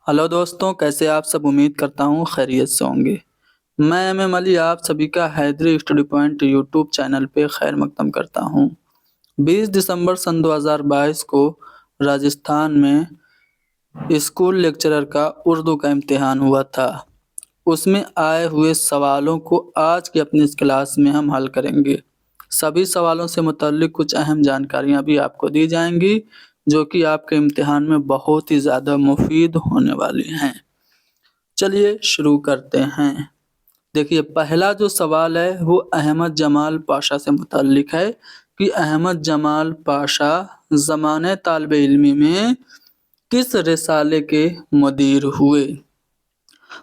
Hello दोस्तों, कैसे आप सब। उम्मीद करता हूँ खैरियत से होंगे। मैं एम अली आप सभी का Haidari study point YouTube channel पे खैर मकदम करता हूँ। 20 दिसंबर सन 2022 को राजस्थान में स्कूल लेक्चरर का उर्दू का इम्तिहान हुआ था। उसमें आए हुए सवालों को आज की अपनी इस क्लास में हम हल करेंगे। सभी सवालों से मुतल्लिक कुछ अहम जानकारियां भी आपको दी जाएंगी, जो कि आपके इम्तिहान में बहुत ही ज़्यादा मुफीद होने वाली हैं। चलिए शुरू करते हैं। देखिए, पहला जो सवाल है वो अहमद जमाल पाशा से मुतल्लिक है कि अहमद जमाल पाशा ज़माने तालिब इल्मी में किस रिसाले के मुदीर हुए।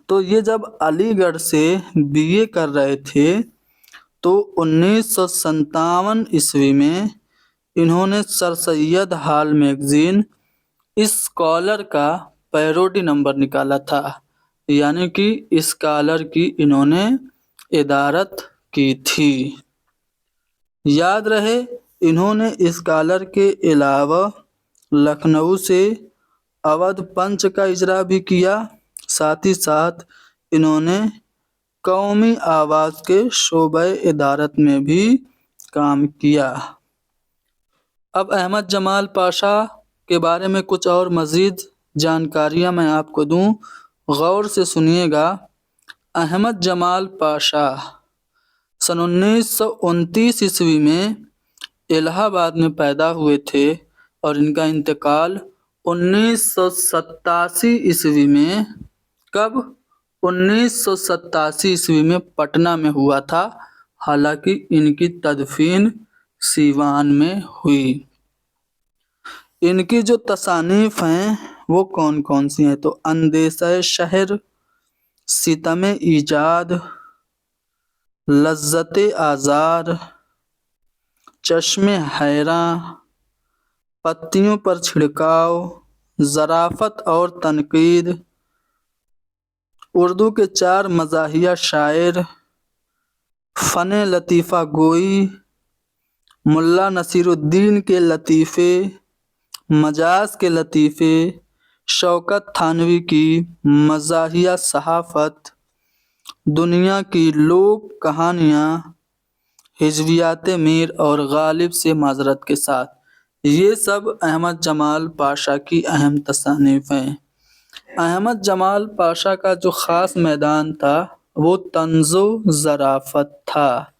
तो ये जब अलीगढ़ से बीए कर रहे थे तो 1957 ईस्वी में इन्होंने सर सैयद हाल मैगजीन स्कॉलर का पैरोडी नंबर निकाला था, यानी कि स्कॉलर की इन्होंने इदारत की थी। याद रहे, इन्होंने स्कॉलर के अलावा लखनऊ से अवध पंच का इजरा भी किया। साथ ही साथ इन्होंने कौमी आवाज़ के शोबे इदारत में भी काम किया। अब अहमद जमाल पाशा के बारे में कुछ और मज़ीद जानकारियां मैं आपको दूं, गौर से सुनिएगा। अहमद जमाल पाशा सन 1929 ईस्वी में इलाहाबाद में पैदा हुए थे और इनका इंतकाल 1987 ईस्वी में कब 1987 ईस्वी में पटना में हुआ था। हालांकि इनकी तदफीन सीवान में हुई। इनकी जो तसानीफ हैं वो कौन कौन सी हैं, तो अंदेशा शहर, सितम ईजाद, लज्जत आज़ार, चश्मे हैरां, पत्तियों पर छिड़काव, ज़राफ़त और तनकीद, उर्दू के 4 मज़ाहिया शायर, फ़न लतीफ़ा गोई, मुल्ला नसीरुद्दीन के लतीफ़े, मजाज के लतीफ़े, शौकत थानवी की मज़ाहिया सहाफ़त, दुनिया की लोक कहानियाँ, हिजवियात मीर और गालिब से माजरत के साथ, ये सब अहमद जमाल पाशा की अहम तसानीफ हैं। अहमद जमाल पाशा का जो ख़ास मैदान था वो तंज़ो ज़राफ़त था।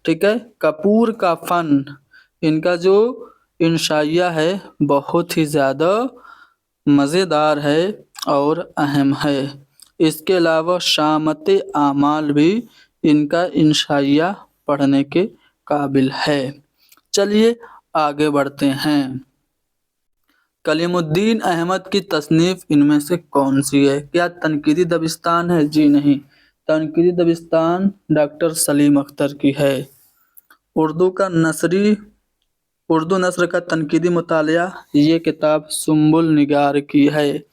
ठीक है, कपूर का फ़न, इनका जो इंशाइया है बहुत ही ज़्यादा मज़ेदार है और अहम है। इसके अलावा शामत आमाल भी इनका इंशाइया पढ़ने के काबिल है। चलिए आगे बढ़ते हैं। कलीमुद्दीन अहमद की तसनीफ़ इनमें से कौन सी है। क्या तनकीदी दबिस्तान है? जी नहीं, तनकीदी दबिस्तान डॉक्टर सलीम अख्तर की है। उर्दू नस्र का तनकीदी मुतालिया, ये किताब सुम्बुल निगार की है।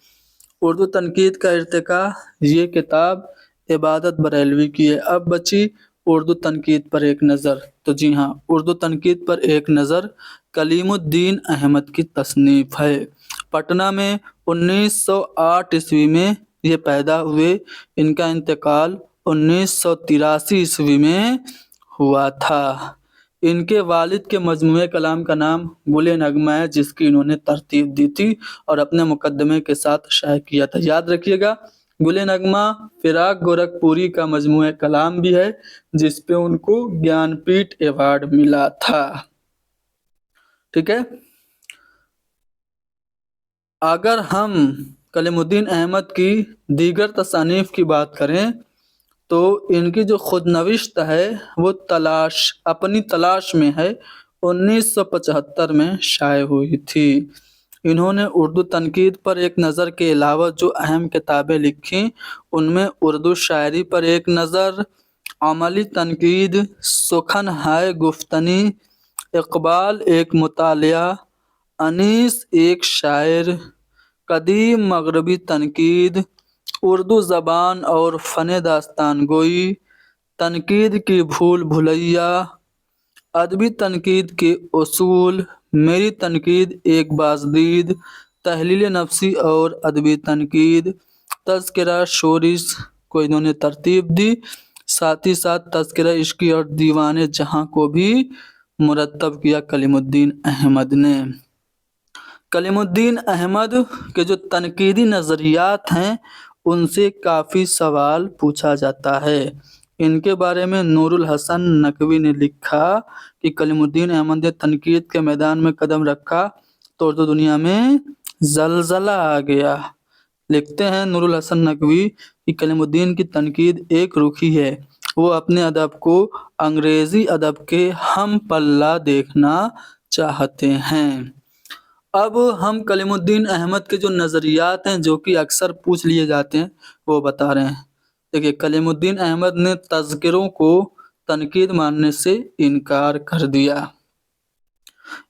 उर्दू तनकीद का इर्तिका, ये किताब इबादत बरेलवी की है। अब बची उर्दू तनकीद पर एक नज़र। तो जी हाँ, उर्दू तनकीद पर एक नज़र कलीमुद्दीन अहमद की तसनीफ़ है। पटना में 1908 ईस्वी में ये पैदा हुए। इनका इंतकाल 1983 ईस्वी में हुआ था। इनके वालिद के मजमूए कलाम का नाम गुले नगमा है, जिसकी इन्होंने तरतीब दी थी और अपने मुकदमे के साथ शाये किया था। याद रखिएगा, गुले नगमा फिराक गोरखपुरी का मजमूए कलाम भी है, जिस पे उनको ज्ञानपीठ अवार्ड मिला था। ठीक है, अगर हम कलीमुद्दीन अहमद की दीगर तसानीफ की बात करें तो इनकी जो खुदनविश्त है वो अपनी तलाश में है 1975 में शाये हुई थी। इन्होंने उर्दू तनकीद पर एक नज़र के अलावा जो अहम किताबें लिखी उनमें उर्दू शायरी पर एक नज़र, अमली तनकीद, सुखन हाय गुफ्तनी, इकबाल एक मुतालिया, अनीस एक शायर, कदीम मगरबी तनकीद, उर्दू ज़बान और फ़न दास्तान गोई, तनकीद की भूल भुलैया, अदबी तनकीद के उसूल, मेरी तनकीद एक बाज़दीद, تحلیل نفسی اور ادبی تنقید، تذکرہ شورش کو انہوں نے ترتیب دی، ساتھ ہی ساتھ تذکرہ عشقی اور دیوان جہاں کو بھی مرتب کیا کلیم الدین احمد نے۔ کلیم الدین احمد کے جو تنقیدی نظریات ہیں ان سے کافی سوال پوچھا جاتا ہے۔ ان کے بارے میں نور الحسن نقوی نے لکھا کہ کلیم الدین احمد نے تنقید کے میدان میں قدم رکھا تو اردو دنیا میں زلزلہ آ گیا۔ لکھتے ہیں نور الحسن نقوی کہ کلیم الدین کی تنقید ایک رخی ہے، وہ اپنے ادب کو انگریزی ادب کے ہم پلہ دیکھنا چاہتے ہیں۔ اب ہم کلیم الدین احمد کے جو نظریات ہیں جو کہ اکثر پوچھ لیے جاتے ہیں وہ بتا رہے ہیں۔ دیکھیے، کلیم الدین احمد نے تذکروں کو تنقید ماننے سے انکار کر دیا۔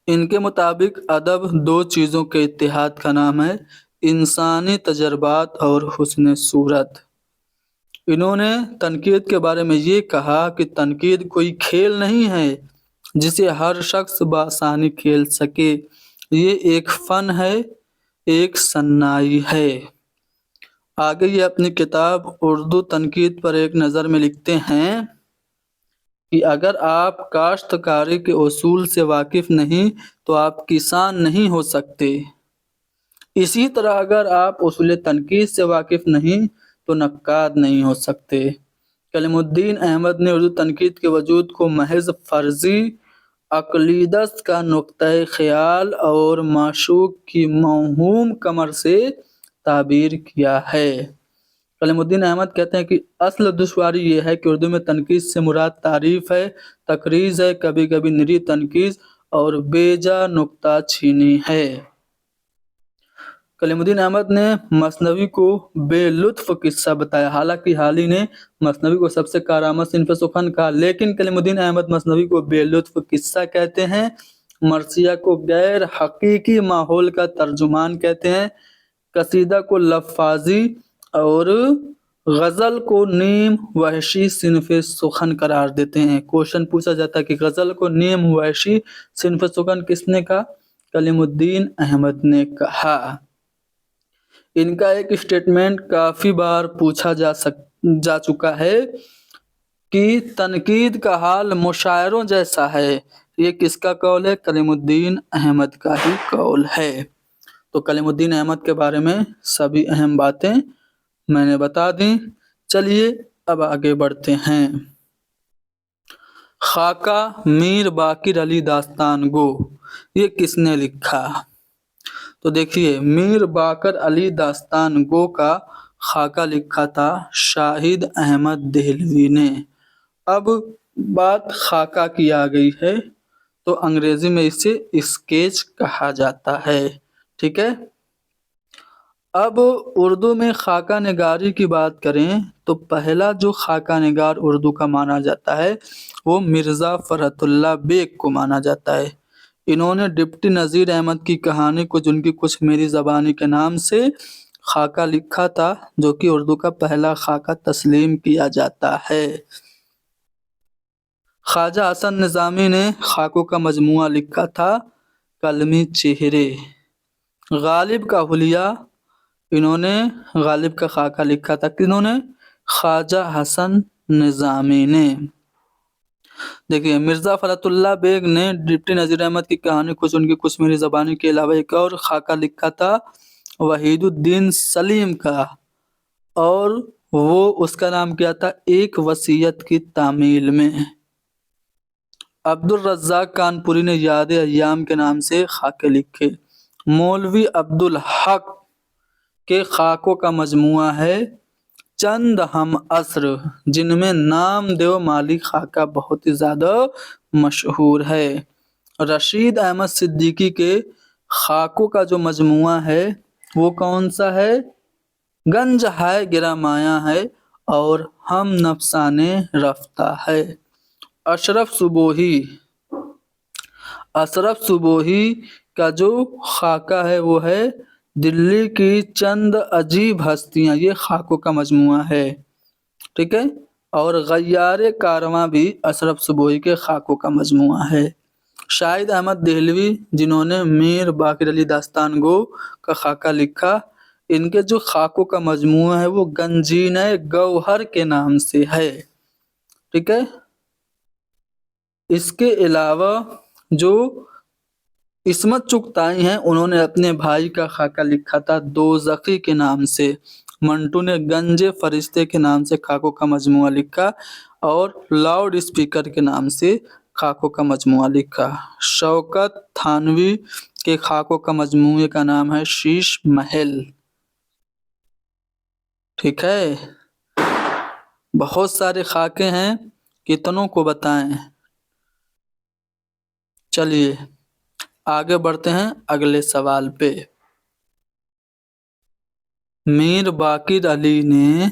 ان کے مطابق ادب دو چیزوں کے اتحاد کا نام ہے، انسانی تجربات اور حسن صورت۔ انہوں نے تنقید کے بارے میں یہ کہا کہ تنقید کوئی کھیل نہیں ہے جسے ہر شخص بآسانی کھیل سکے، یہ ایک فن ہے، ایک صناعی ہے۔ آگے یہ اپنی کتاب اردو تنقید پر ایک نظر میں لکھتے ہیں کہ اگر آپ کاشتکاری کے اصول سے واقف نہیں تو آپ کسان نہیں ہو سکتے، اسی طرح اگر آپ اصول تنقید سے واقف نہیں تو نقاد نہیں ہو سکتے۔ کلیم الدین احمد نے اردو تنقید کے وجود کو محض فرضی عقیدت کا نقطۂ خیال اور معشوق کی موہوم کمر سے تعبیر کیا ہے۔ کلیم الدین احمد کہتے ہیں کہ اصل دشواری یہ ہے کہ اردو میں تنقید سے مراد تعریف ہے، تقریض ہے، کبھی کبھی نری تنقید اور بیجا نکتہ چینی ہے۔ کلیم الدین احمد نے مثنوی کو بے لطف قصہ بتایا، حالانکہ حالی نے مثنوی کو سب سے کارآمد صنف سخن کہا، لیکن کلیم الدین احمد مثنوی کو بے لطف قصہ کہتے ہیں، مرثیہ کو غیر حقیقی ماحول کا ترجمان کہتے ہیں، قصیدہ کو لفاظی اور غزل کو نیم وحشی صنف سخن قرار دیتے ہیں۔ کوشچن پوچھا جاتا ہے کہ غزل کو نیم وحشی صنف سخن کس نے کہا؟ کلیم الدین احمد نے کہا۔ ان کا ایک اسٹیٹمنٹ کافی بار پوچھا جا چکا ہے کہ تنقید کا حال مشاعروں جیسا ہے، یہ کس کا قول ہے؟ کلیم الدین احمد کا ہی قول ہے۔ تو کلیم الدین احمد کے بارے میں سبھی اہم باتیں میں نے بتا دیں۔ چلیے اب آگے بڑھتے ہیں۔ خاکہ میر باقر علی داستان گو، یہ کس نے لکھا؟ تو دیکھیے، میر باقر علی داستان گو کا خاکہ لکھا تھا شاہد احمد دہلوی نے۔ اب بات خاکہ کی آ گئی ہے تو انگریزی میں اسے اسکیچ کہا جاتا ہے، ٹھیک ہے۔ اب اردو میں خاکہ نگاری کی بات کریں تو پہلا جو خاکہ نگار اردو کا مانا جاتا ہے وہ مرزا فرحت اللہ بیگ کو مانا جاتا ہے۔ انہوں نے ڈپٹی نذیر احمد کی کہانی کو جن کی کچھ میری زبانی کے نام سے خاکہ لکھا تھا، جو کہ اردو کا پہلا خاکہ تسلیم کیا جاتا ہے۔ خواجہ حسن نظامی نے خاکوں کا مجموعہ لکھا تھا کلمی چہرے۔ غالب کا حلیہ، انہوں نے غالب کا خاکہ لکھا تھا، کنہوں نے؟ خواجہ حسن نظامی نے۔ دیکھیے، مرزا فرحت اللہ بیگ نے ڈپٹی نذیر احمد کی کہانی کچھ ان کی کچھ میری زبانی کے علاوہ ایک اور خاکہ لکھا تھا وحید الدین سلیم کا، اور وہ اس کا نام کیا تھا؟ ایک وصیت کی تعمیل میں۔ عبدالرزاق کانپوری نے یاد ایام کے نام سے خاکے لکھے۔ مولوی عبدالحق کے خاکوں کا مجموعہ ہے چند ہم عصر، جن میں نام دیو مالی خاکہ بہت ہی زیادہ مشہور ہے۔ رشید احمد صدیقی کے خاکوں کا جو مجموعہ ہے وہ کون سا ہے؟ گنج ہے گرا مایہ ہے اور ہم نفسانے رفتہ ہے۔ اشرف صبوحی کا جو خاکہ ہے وہ ہے دلی کی چند عجیب ہستیاں، یہ خاکوں کا مجموعہ ہے، ٹھیک ہے۔ اور غیار کارواں بھی اشرف صبوحی کے خاکوں کا مجموعہ ہے۔ शाहिद अहमद देहलवी जिन्होंने मीर बाकिर अली दास्तान गो का खाका लिखा, इनके जो खाकों का मजमूआ है वो गंजीना गौहर के नाम से है। ठीक है। इसके अलावा जो इस्मत चुगताई हैं उन्होंने अपने भाई का खाका लिखा था दोज़खी के नाम से। मंटू ने गंजे फरिश्ते के नाम से खाकों का मजमुआ लिखा और लाउड स्पीकर के नाम से खाकों का मजमुआ लिखा। शौकत थानवी के खाकों का मजमुए का नाम है शीश महल। ठीक है। बहुत सारे खाके हैं, कितनों को बताएं। चलिए आगे बढ़ते हैं अगले सवाल पे। मीर बाकिर अली ने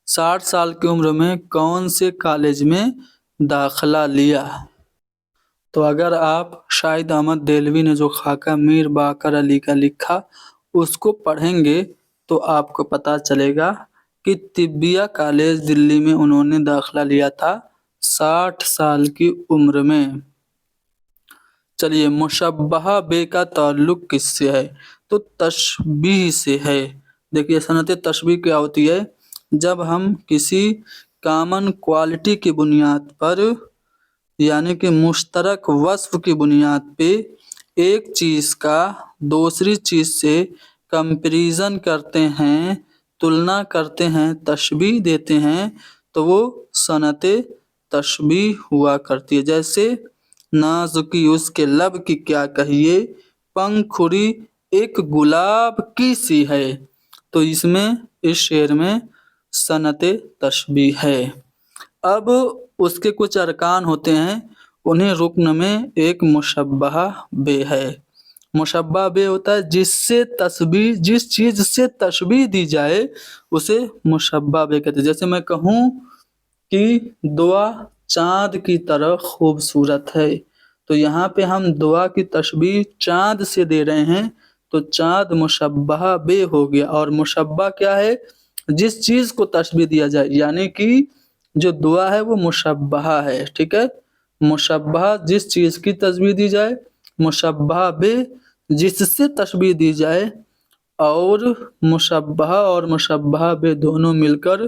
60 साल की उम्र में कौन से कॉलेज में दाखिला लिया? तो अगर आप शाहिद अहमद देहलवी ने जो खाका मीर बाकर अली का लिखा उसको पढ़ेंगे तो आपको पता चलेगा कि तिब्बिया कॉलेज दिल्ली में उन्होंने दाखिला लिया था 60 साल की उम्र में। चलिए मुशब्बहा बे का ताल्लुक किससे है? तो तशबीह से है। देखिए सनत तशबीह क्या होती है? जब हम किसी कॉमन क्वालिटी की बुनियाद पर यानी कि मुश्तरक वस्फ की बुनियाद पे एक चीज़ का दूसरी चीज़ से कंपैरिजन करते हैं, तुलना करते हैं, तशबीह देते हैं, तो वो सनत तशबीह हुआ करती है। जैसे नाजुकी उसके लब की क्या कहिए, पंखुड़ी एक गुलाब की सी है। तो इसमें इस शेर में सनत तशबीह है। अब उसके कुछ अरकान होते हैं, उन्हें रुकन में एक मुशब्बहा बे है। मुशब्बहा बे होता है जिससे तशबीह, जिस चीज़ से तशबीह दी जाए उसे मुशब्बहा बे कहते हैं। जैसे मैं कहूँ कि दुआ चाँद की तरह खूबसूरत है, तो यहाँ पे हम दुआ की तशबीह चाँद से दे रहे हैं, तो चाँद मुशब्बहा बे हो गया। और मुशब्बा क्या है? जिस चीज़ को तशबीह दिया जाए, यानी कि जो दुआ है वो मुशब्बहा है। ठीक है। मुशब्बहा जिस चीज़ की तशबीह दी जाए, मुशब्बहा बे जिससे तशबीह दी जाए, और मुशब्बहा और मुशब्बहा बे दोनों मिलकर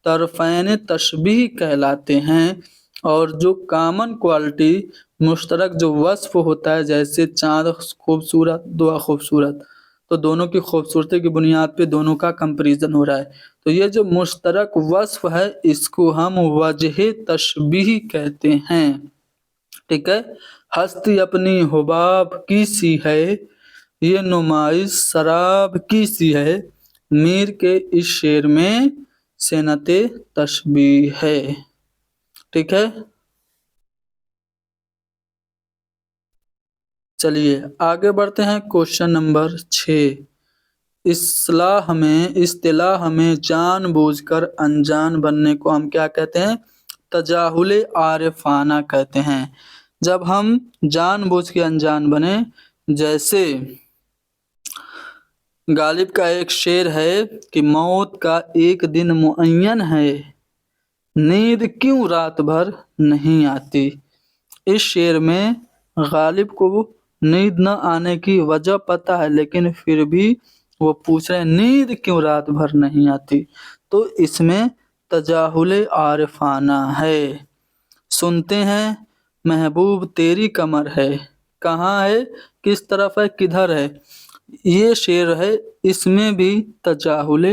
तरफ़ैन तशबीह कहलाते हैं। और जो कॉमन क्वालिटी मुश्तरक जो वस्फ होता है, जैसे चाँद खूबसूरत दुआ खूबसूरत, तो दोनों की खूबसूरती की बुनियाद पे दोनों का कंपैरिजन हो रहा है, तो ये जो मुश्तरक वस्फ है इसको हम वजह तशबीह कहते हैं। ठीक है। हस्ती अपनी हुबाब की सी है, ये नुमाइश शराब की सी है। मीर के इस शेर में सनत तशबीह है। ठीक है। चलिए आगे बढ़ते हैं। Question number 6। इस्तिलाह में जानबूझकर अनजान बनने को हम क्या कहते हैं? तजाहुल आरिफाना कहते हैं। जब हम जानबूझ के अनजान बने, जैसे गालिब का एक शेर है कि मौत का एक दिन मुअय्यन है, नींद क्यों रात भर नहीं आती। इस शेर में गालिब को नींद न आने की वजह पता है, लेकिन फिर भी वो पूछ रहे हैं नींद क्यों रात भर नहीं आती। तो इसमें तजाहुल आरिफाना है। सुनते हैं महबूब तेरी कमर है, कहाँ है, किस तरफ है, किधर है। ये शेर है, इसमें भी तजाहुल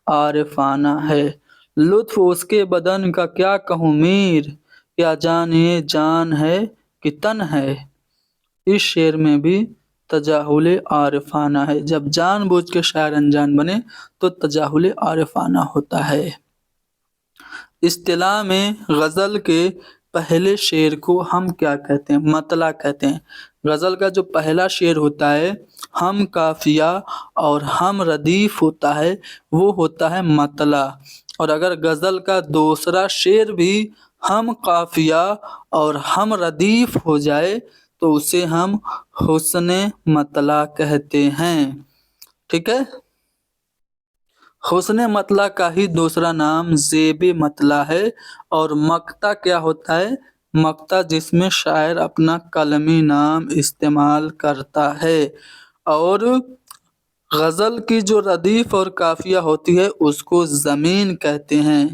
आरिफाना है। लुत्फ उसके बदन का क्या कहूँ मीर, क्या जान ये जान है कि तन है। इस शेर में भी तजाहुल आरिफाना है। जब जानबूझ के शायर अनजान बने तो तजाहुल आरिफाना होता है। इस्तिलाह में गज़ल के पहले शेर को हम क्या कहते हैं? मतला कहते हैं। गज़ल का जो पहला शेर होता है, हम काफिया और हम रदीफ होता है, वो होता है मतला। और अगर गज़ल का दूसरा शेर भी हम काफिया और हम रदीफ हो जाए तो उसे हम हुस्न मतला कहते हैं। ठीक है। हुस्न मतला का ही दूसरा नाम ज़ेब मतला है। और मक्ता क्या होता है? مقطع جس میں شاعر اپنا قلمی نام استعمال کرتا ہے، اور غزل کی جو ردیف اور قافیہ ہوتی ہے اس کو ضمین کہتے ہیں۔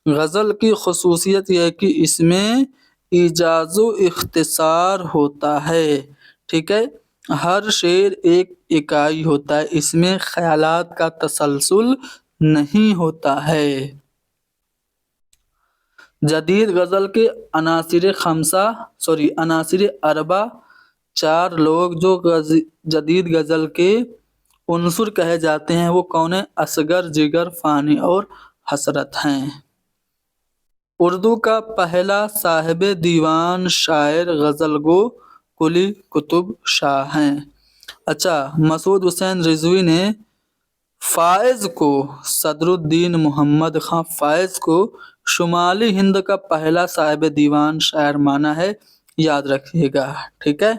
غزل کی خصوصیت یہ ہے کہ اس میں ایجاز و اختصار ہوتا ہے، ٹھیک ہے، ہر شعر ایک اکائی ہوتا ہے، اس میں خیالات کا تسلسل نہیں ہوتا ہے۔ جدید غزل کے عناصر اربع، چار لوگ جو جدید غزل کے عنصر کہے جاتے ہیں وہ کون ہیں؟ اصغر، جگر، فانی اور حسرت ہیں۔ اردو کا پہلا صاحب دیوان شاعر غزل گو قلی قطب شاہ ہیں۔ اچھا، مسعود حسین رضوی نے فائز کو، صدر الدین محمد خان فائز کو شمالی ہند کا پہلا صاحب دیوان شاعر مانا ہے، یاد رکھیے گا، ٹھیک ہے۔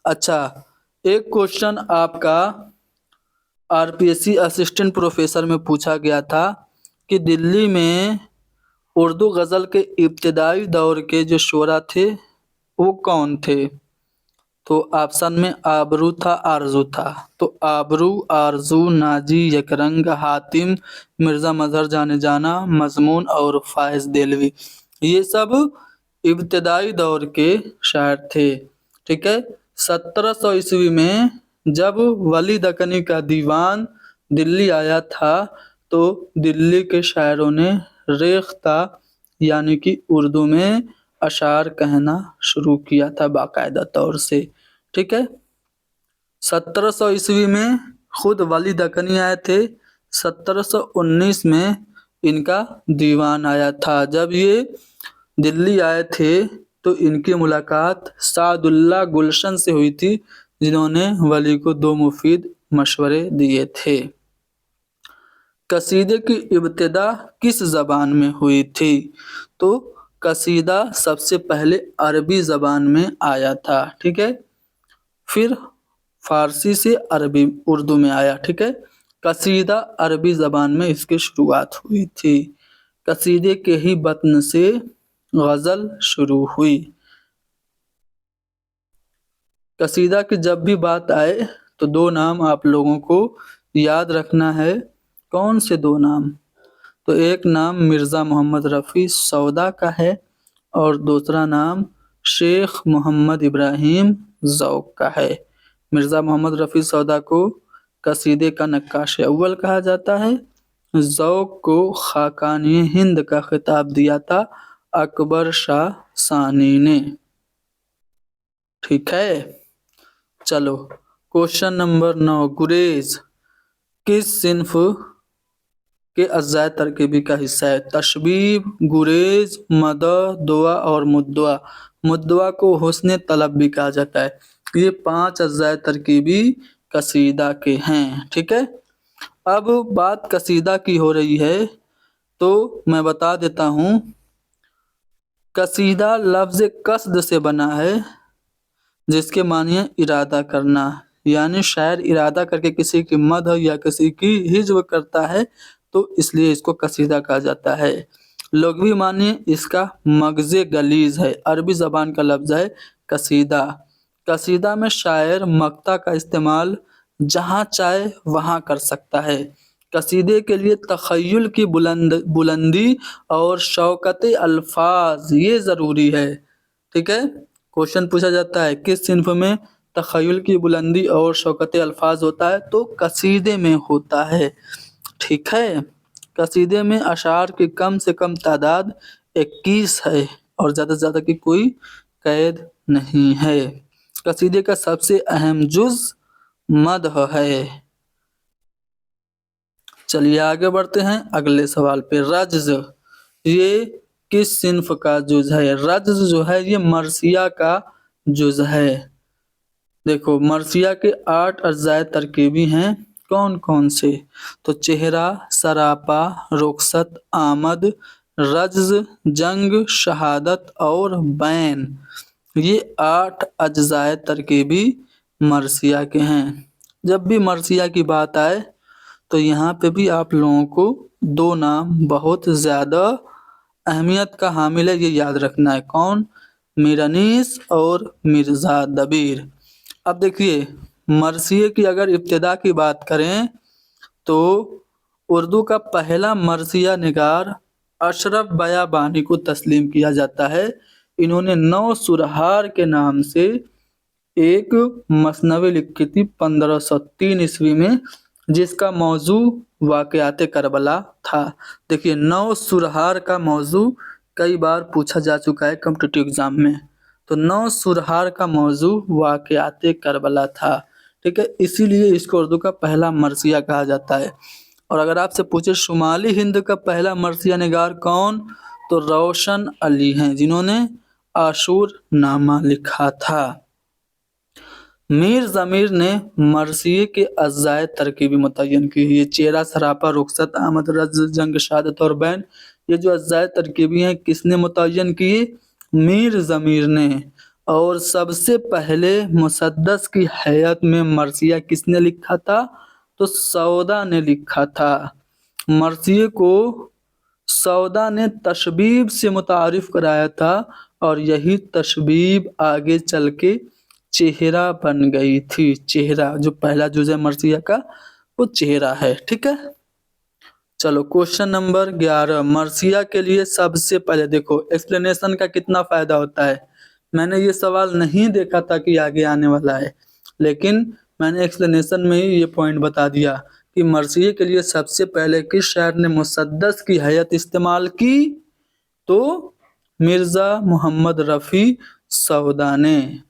اچھا، ایک کوشچن آپ کا RPSC اسسٹنٹ پروفیسر میں پوچھا گیا تھا کہ دلی میں اردو غزل کے ابتدائی دور کے جو شعراء تھے وہ کون تھے؟ تو آپشن میں آبرو تھا، آرزو تھا۔ تو آبرو، آرزو، ناجی، یکرنگ، حاتم، مرزا مظہر جانے جانا، مضمون اور فائز دہلوی، یہ سب ابتدائی دور کے شاعر تھے، ٹھیک ہے۔ 1700 عیسوی میں جب ولی دکنی کا دیوان دلی آیا تھا تو دلی کے شاعروں نے ریختہ یعنی کہ اردو میں اشعار کہنا شروع کیا تھا باقاعدہ طور سے، ٹھیک ہے۔ 1700 عیسوی میں خود ولی دکنی آئے تھے، 1719 میں ان کا دیوان آیا تھا۔ جب یہ دلی آئے تھے تو ان کی ملاقات سعد اللہ گلشن سے ہوئی تھی، جنہوں نے ولی کو 2 مفید مشورے دیے تھے۔ قصیدے کی ابتدا کس زبان میں ہوئی تھی؟ تو قصیدہ سب سے پہلے عربی زبان میں آیا تھا، ٹھیک ہے، پھر فارسی سے عربی اردو میں آیا، ٹھیک ہے۔ قصیدہ عربی زبان میں اس کی شروعات ہوئی تھی، قصیدے کے ہی بطن سے غزل شروع ہوئی۔ قصیدہ کی جب بھی بات آئے تو 2 نام آپ لوگوں کو یاد رکھنا ہے۔ کون سے 2 نام؟ تو ایک نام مرزا محمد رفیع سودا کا ہے اور دوسرا نام شیخ محمد ابراہیم ذوق کا ہے۔ مرزا محمد رفیع سودا کو قصیدے کا نقاش اول کہا جاتا ہے، ذوق کو خاقانی ہند کا خطاب دیا تھا اکبر شاہ ثانی نے، ٹھیک ہے۔ چلو، کوشچن نمبر 9، گریز کس صنف کے اجزاء ترکیبی کا حصہ ہے؟ تشبیب، گریز، مدح، دعا اور مدعا۔ مدعا کو حسن طلب بھی کہا جاتا ہے۔ یہ 5 اجزاء ترکیبی قصیدہ کے ہیں، ٹھیک ہے۔ اب بات قصیدہ کی ہو رہی ہے تو میں بتا دیتا ہوں، قصیدہ لفظ قصد سے بنا ہے جس کے معنی ہے ارادہ کرنا، یعنی شاعر ارادہ کر کے کسی کی مدح یا کسی کی ہجو کرتا ہے تو اس لیے اس کو قصیدہ کہا جاتا ہے۔ لغوی معنی اس کا مغز غلیظ ہے، عربی زبان کا لفظ ہے قصیدہ۔ قصیدہ میں شاعر مقطع کا استعمال جہاں چاہے وہاں کر سکتا ہے۔ قصیدے کے لیے تخیل کی بلندی اور شوکت الفاظ یہ ضروری ہے، ٹھیک ہے۔ کوشچن پوچھا جاتا ہے کس صنف میں تخیل کی بلندی اور شوکت الفاظ ہوتا ہے؟ تو قصیدے میں ہوتا ہے، ٹھیک ہے۔ قصیدے میں اشعار کی کم سے کم تعداد 21 ہے اور زیادہ سے زیادہ کی کوئی قید نہیں ہے۔ قصیدے کا سب سے اہم جز مدح ہے۔ چلیے آگے بڑھتے ہیں اگلے سوال پہ۔ رجز یہ کس صنف کا جز ہے؟ رجز جو ہے یہ مرثیہ کا جز ہے۔ دیکھو، مرثیہ کے 8 اجزاء ترکیبی ہیں، کون کون سے؟ تو چہرہ، سراپا، رخصت، آمد، رجز، جنگ، شہادت اور بین، یہ 8 اجزاء ترکیبی مرثیہ کے ہیں۔ جب بھی مرثیہ کی بات آئے تو یہاں پہ بھی آپ لوگوں کو 2 نام بہت زیادہ اہمیت کا حامل ہے، یہ یاد رکھنا ہے۔ کون؟ मीर अनीस और मिर्ज़ा दबीर। अब देखिए, मरसिए की अगर इब्तिदा की बात करें तो उर्दू का पहला मरसिया निगार अशरफ बयाबानी को तस्लीम किया जाता है। इन्होंने 9 सुरहार के नाम से एक मसनवी लिखी थी 1503 ईस्वी में, जिसका मौजू वाक़यात करबला था। देखिए, 9 सुरहार का मौजू कई बार पूछा जा चुका है कॉम्पिटिटिव एग्जाम में। तो 9 सुरहार का मौजू वाक़यात करबला था। ठीक है, इसीलिए इसको उर्दू का पहला मरसिया कहा जाता है। और अगर आपसे पूछे शुमाली हिंद का पहला मरसिया निगार कौन, तो रोशन अली हैं, जिन्होंने आशूर नामा लिखा था। मीर ज़मीर ने मरसिए के अज्जाए तरकीबी मुतय्यन की। ये चेहरा, सरापा, रुखसत, आमद, रज़, जंग, शहादत और बैन, ये जो अज्जाए तरकीबी हैं किसने मुतय्यन किए? मीर ज़मीर ने। और सबसे पहले मुसद्दस की हैयत में मरसिया किसने लिखा था? तो सौदा ने लिखा था। मरसिए को सौदा ने तशबीब से मुतारिफ कराया था और यही तशबीब आगे चल के चेहरा बन गई थी। चेहरा, जो पहला जुज़ है मरसिया का, वो चेहरा है। ठीक है, चलो क्वेश्चन नंबर 11। मरसिया के लिए सबसे पहले देखो एक्सप्लेनेशन का कितना फायदा होता है। मैंने ये सवाल नहीं देखा था कि आगे आने वाला है, लेकिन मैंने एक्सप्लेनेशन में ही ये पॉइंट बता दिया कि मरसिए के लिए सबसे पहले किस शायर ने मुसद्दस की हैयत इस्तेमाल की? तो मिर्ज़ा मोहम्मद रफ़ी सौदा ने।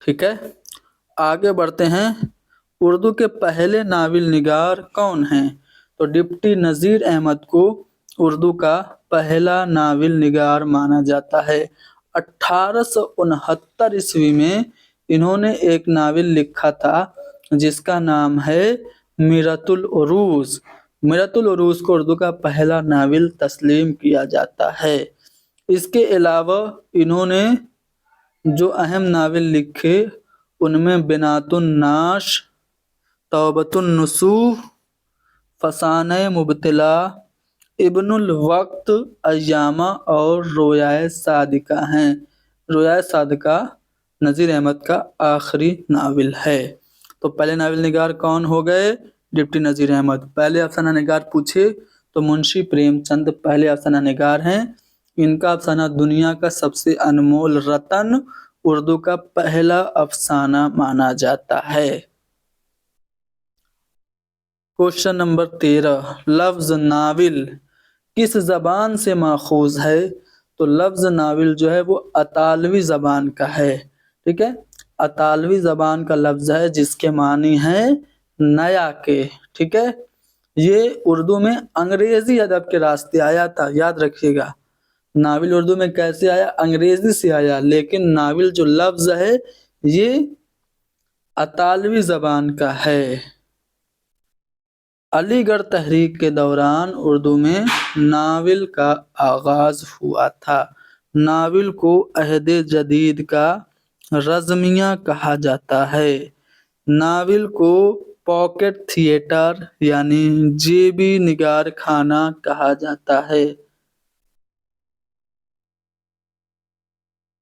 ठीक है, आगे बढ़ते हैं। उर्दू के पहले नाविल निगार कौन हैं? तो डिप्टी नज़ीर अहमद को उर्दू का पहला नाविल निगार माना जाता है। 1869 ईस्वी में इन्होंने एक नाविल लिखा था जिसका नाम है मिरतुल उरूज़। मिरतुल उरूज़ को उर्दू का पहला नाविल तस्लीम किया जाता है। इसके अलावा इन्होंने जो अहम नाविल लिखे उनमें बिनातुन नाश, तौबतुन नुसूह, फसाने मुबतला, इब्नुल वक्त, अय्यामा और रोयाए सादिका हैं। रोयाए सादिका नज़ीर अहमद का आखिरी नाविल है। तो पहले नाविल निगार कौन हो गए? डिप्टी नज़ीर अहमद। पहले अफसाना निगार पूछे तो मुंशी प्रेमचंद पहले अफसाना निगार हैं। इनका अफसाना दुनिया का सबसे अनमोल रतन, उर्दू का पहला अफसाना माना जाता है। Question number 13। लफ्ज नाविल किस जबान से माखूज है? तो लफ्ज नाविल जो है वो अतालवी जबान का है। ठीक है, अतालवी जबान का लफ्ज है जिसके मानी है नया के। ठीक है, ये उर्दू में अंग्रेजी अदब के रास्ते आया था, याद रखिएगा। नाविल उर्दू में कैसे आया? अंग्रेजी से आया, लेकिन नाविल जो लफ्ज है ये अतालवी जबान का है। अलीगढ़ तहरीक के दौरान उर्दू में नाविल का आगाज हुआ था। नाविल को अहद जदीद का रज़मिया कहा जाता है। नाविल को पॉकेट थिएटर यानी जेबी निगार खाना कहा जाता है।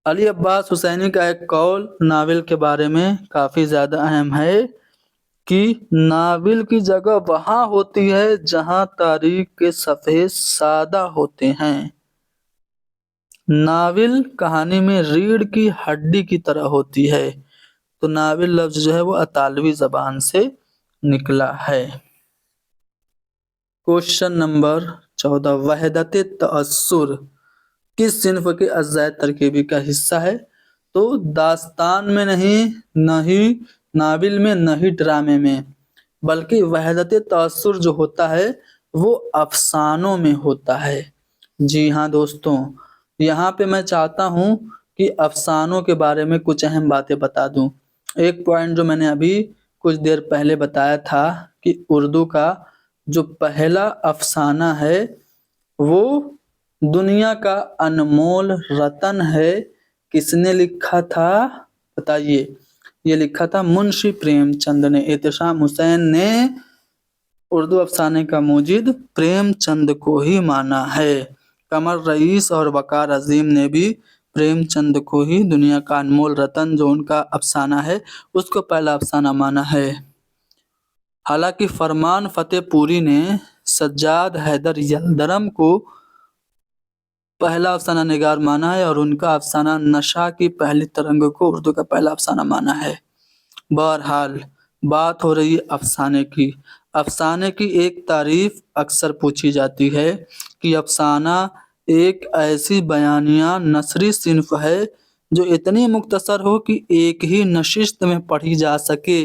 अली अब्बास हुसैनी का एक कौल नाविल के बारे में काफ़ी ज़्यादा अहम है कि नाविल की जगह वहाँ होती है जहाँ तारीख के सफ़े सादा होते हैं। नाविल कहानी में रीढ़ की हड्डी की तरह होती है। तो नाविल लफ्ज़ जो है वो अतालवी ज़बान से निकला है। Question number 14। वहदत तअस्सुर किस सिन्फ के अज़्ज़ाए तरकीबी का हिस्सा है? तो दास्तान में नहीं, नहीं नाविल में, नहीं ड्रामे में, बल्कि वहदत तअस्सुर जो होता है वो अफसानों में होता है। जी हाँ दोस्तों, यहाँ पे मैं चाहता हूँ कि अफसानों के बारे में कुछ अहम बातें बता दूँ। एक पॉइंट जो मैंने अभी कुछ देर पहले बताया था कि उर्दू का जो पहला अफसाना है वो दुनिया का अनमोल रतन है। किसने लिखा था बताइए? ये लिखा था मुंशी प्रेमचंद ने। एहतशाम हुसैन ने उर्दू अफसाने का मुजिद प्रेमचंद को ही माना है। कमर रईस और वकार अजीम ने भी प्रेम चंद को ही दुनिया का अनमोल रतन जो उनका अफसाना है उसको पहला अफसाना माना है। हालांकि फरमान फतेहपुरी ने सज्जाद हैदर यलदरम को पहला अफसाना निगार माना है और उनका अफसाना नशा की पहली तरंग को उर्दू का पहला अफसाना माना है। बहरहाल बात हो रही अफसाने की। अफसाने की एक तारीफ अक्सर पूछी जाती है कि अफसाना एक ऐसी बयानिया नसरी सिन्फ है जो इतनी मुख्तसर हो कि एक ही नशिस्त में पढ़ी जा सके।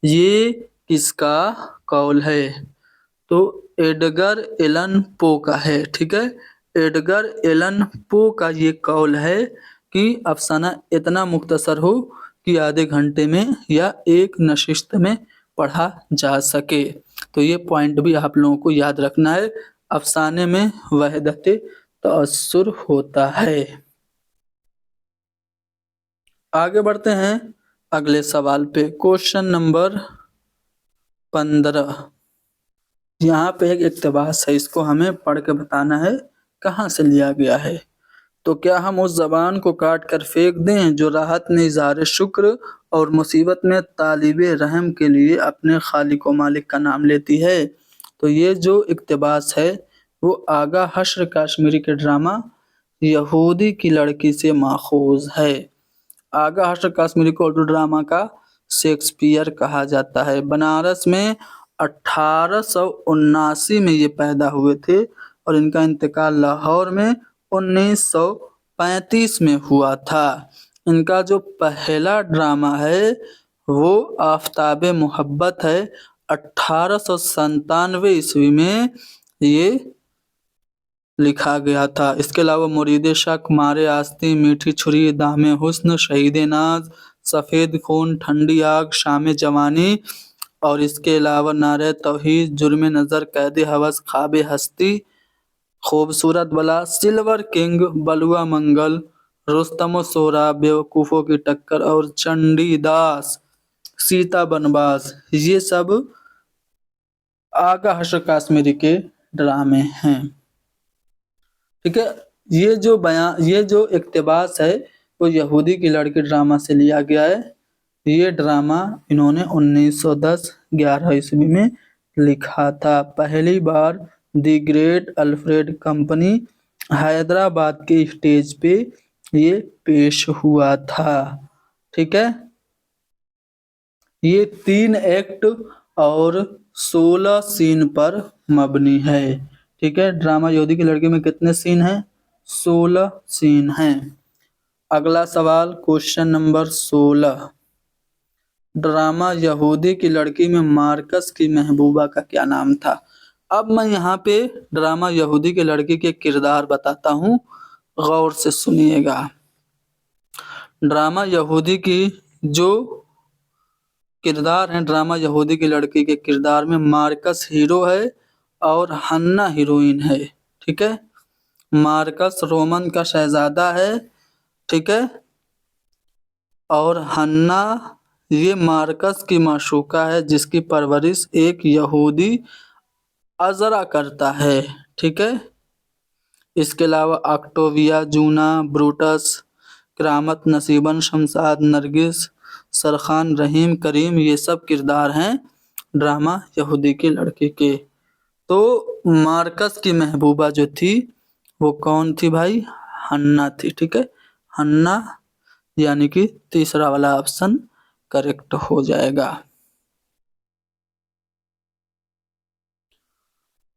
ये किसका कौल है? तो एडगर एलन पो का है। ठीक है, एडगर एलन पो का ये कौल है कि अफसाना इतना मुख्तसर हो कि आधे घंटे में या एक नशिस्त में पढ़ा जा सके। तो ये पॉइंट भी आप लोगों को याद रखना है। अफसाने में वहदत तअस्सुर होता है। आगे बढ़ते हैं अगले सवाल पे। Question number 15। यहाँ पे एक इक्तबास है, इसको हमें पढ़ के बताना है कहाँ से लिया गया है। तो क्या हम उस जबान को काट कर फेंक दें जो राहत में इज़हार शुक्र और मुसीबत में तालिबे रहम के लिए अपने खालिक व मालिक का नाम लेती है। तो ये जो इक्तबास है वो आगा हश्र कश्मीरी के ड्रामा यहूदी की लड़की से माखूज है। आगा हश्र कश्मीरी को उर्दू ड्रामा का शेक्सपियर कहा जाता है। बनारस में 1879 में ये पैदा हुए थे और इनका इंतकाल लाहौर में 1935 में हुआ था। इनका जो पहला ड्रामा है वो आफताबे मोहब्बत है। 1897 ईस्वी में ये लिखा गया था। इसके अलावा मुरीद शक, मारे आस्ती, मीठी छुरी, दामे हुस्न, शहीद नाज, सफ़ेद खून, ठंडी आग, शाम जवानी और इसके अलावा नारे तौहीद, जुर्म नज़र, कैद हवस, ख्वाब हस्ती, खूबसूरत बला, सिल्वर किंग, बलुआ मंगल, रुस्तम सोरा, बेवकूफ़ों की टक्कर और चंडीदास, सीता बनबाज, ये सब आगा हश्र कश्मीरी के ड्रामे हैं। ठीक है, ये जो इक्तबास है वो यहूदी की लड़की ड्रामा से लिया गया है। ये ड्रामा इन्होंने 1910-11 ईस्वी में लिखा था। पहली बार the great Alfred company Hyderabad के स्टेज पे ये पेश हुआ था। ठीक है, ये 3 एक्ट और 16 सीन पर मबनी है। ठीक है, ड्रामा यहूदी की लड़की में कितने सीन हैं? 16 सीन हैं। अगला सवाल क्वेश्चन नंबर 16। ड्रामा यहूदी की लड़की में मार्कस की महबूबा का क्या नाम था? अब मैं यहाँ पे ड्रामा यहूदी की लड़की के किरदार बताता हूँ, गौर से सुनिएगा। ड्रामा यहूदी की जो किरदार हैं, ड्रामा यहूदी की लड़की के किरदार में मार्कस हीरो है और हन्ना हीरोइन है। ठीक है, मार्कस रोमन का शहजादा है। ठीक है, और हन्ना ये मार्कस की माशूका है जिसकी परवरिश एक यहूदी अजरा करता है। ठीक है, इसके अलावा ऑक्टोविया, जूना, ब्रूटस, करामत, नसीबन, शमसाद, नरगिस, सरखान, रहीम, करीम, ये सब किरदार हैं ड्रामा यहूदी की लड़की के। तो मार्कस की महबूबा जो थी वो कौन थी भाई? हन्ना थी। ठीक है, हन्ना, यानी कि तीसरा वाला ऑप्शन करेक्ट हो जाएगा।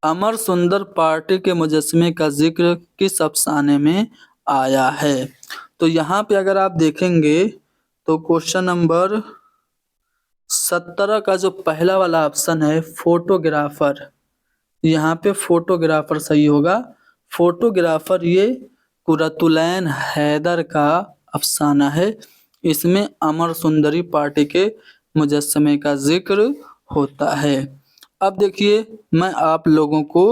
अमर सुंदर पार्टी के मुजस्समे का जिक्र किस अफसाने में आया है? तो यहाँ पे अगर आप देखेंगे तो क्वेश्चन नंबर 17 का जो पहला वाला ऑप्शन है फोटोग्राफर, यहाँ पे फोटोग्राफर सही होगा। फोटोग्राफर ये कुरतुलैन हैदर का अफसाना है। इसमें अमर सुंदरी पार्टी के मुजस्समे का जिक्र होता है। अब देखिए मैं आप लोगों को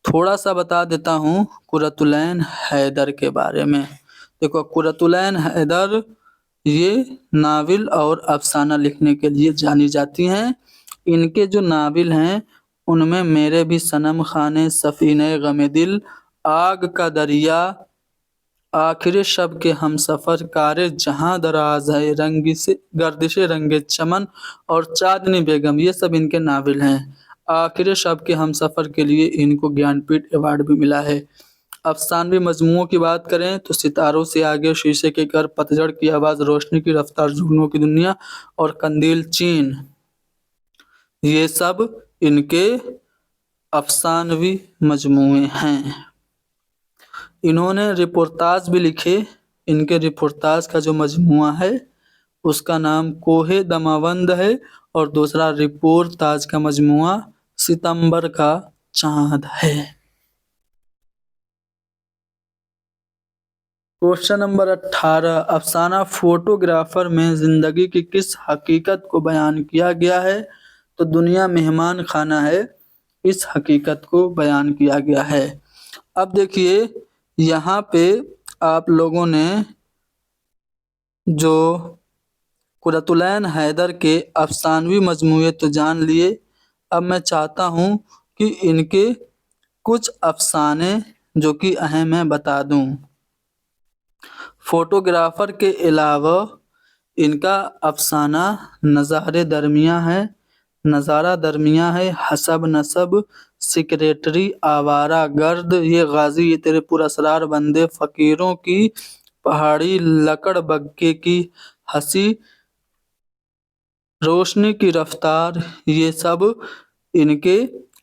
थोड़ा सा बता देता हूँ कुरतुलैन हैदर के बारे में। देखो, कुरतुलैन हैदर ये नावल और अफसाना लिखने के लिए जानी जाती हैं। इनके जो नावल हैं उनमें मेरे भी सनम खाने, सफीने गमे दिल, आग का दरिया, आखिर शब के हम सफर कारे जहां दराज है, रंगी से गर्दिश रंगे चमन और चांदनी बेगम, ये सब इनके नावल हैं। आखिर शब के हम सफर के लिए इनको ज्ञानपीठ अवार्ड भी मिला है। अफसानवी मजमूओं की बात करें तो सितारों से आगे, शीशे के घर, पतझड़ की आवाज, रोशनी की रफ्तार, जुगनू की दुनिया और कंदील चीन, ये सब इनके अफसानवी मजमूए हैं। इन्होंने रिपोर्टाज भी लिखे। इनके रिपोर्टाज का जो मजमुआ है उसका नाम कोहे दमावंद है और दूसरा रिपोर्टाज का मजमुआ सितंबर का चांद है। क्वेश्चन नंबर 18, अफसाना फोटोग्राफर में जिंदगी की किस हकीकत को बयान किया गया है? तो दुनिया मेहमान खाना है, इस हकीकत को बयान किया गया है। अब देखिए यहाँ पे आप लोगों ने जो कुरतुलैन हैदर के अफसानवी मजमूए तो जान लिए। अब मैं चाहता हूँ कि इनके कुछ अफसाने जो कि अहम है बता दूँ। फोटोग्राफर के अलावा इनका अफसाना नज़ारे दरमिया है, नज़ारा दरमिया है, हसब नसब, सेक्रेटरी, आवारा गर्द, ये गाजी, ये तेरे पुरअसरार बंदे, फ़कीरों की पहाड़ी, लकड़ बग्गे की हंसी, रोशनी की रफ्तार, ये सब इनके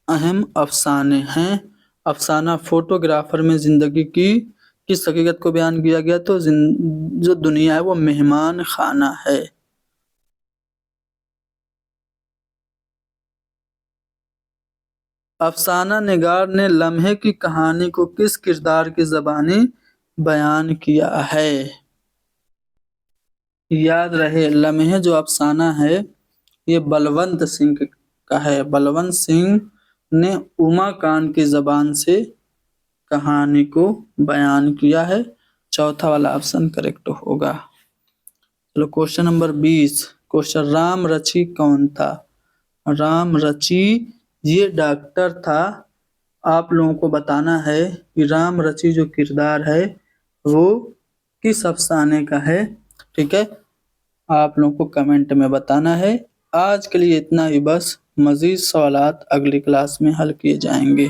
अहम अफसाने हैं। अफसाना फोटोग्राफर में ज़िंदगी की किस हकीकत को बयान किया गया? तो जो दुनिया है वो मेहमान खाना है। अफसाना निगार ने लम्हे की कहानी को किस किरदार की ज़बानी बयान किया है? याद रहे लम्हे जो अफसाना है ये बलवंत सिंह का है। बलवंत सिंह ने उमा खान की ज़बान से कहानी को बयान किया है। चौथा वाला ऑप्शन करेक्ट होगा। चलो क्वेश्चन नंबर 20, क्वेश्चन राम रची कौन था? राम रची ये डॉक्टर था। आप लोगों को बताना है कि राम रची जो किरदार है वो किस अफसाने का है। ठीक है, आप लोगों को कमेंट में बताना है। आज के लिए इतना ही बस, मज़ीद सवालात अगली क्लास में हल किए जाएंगे।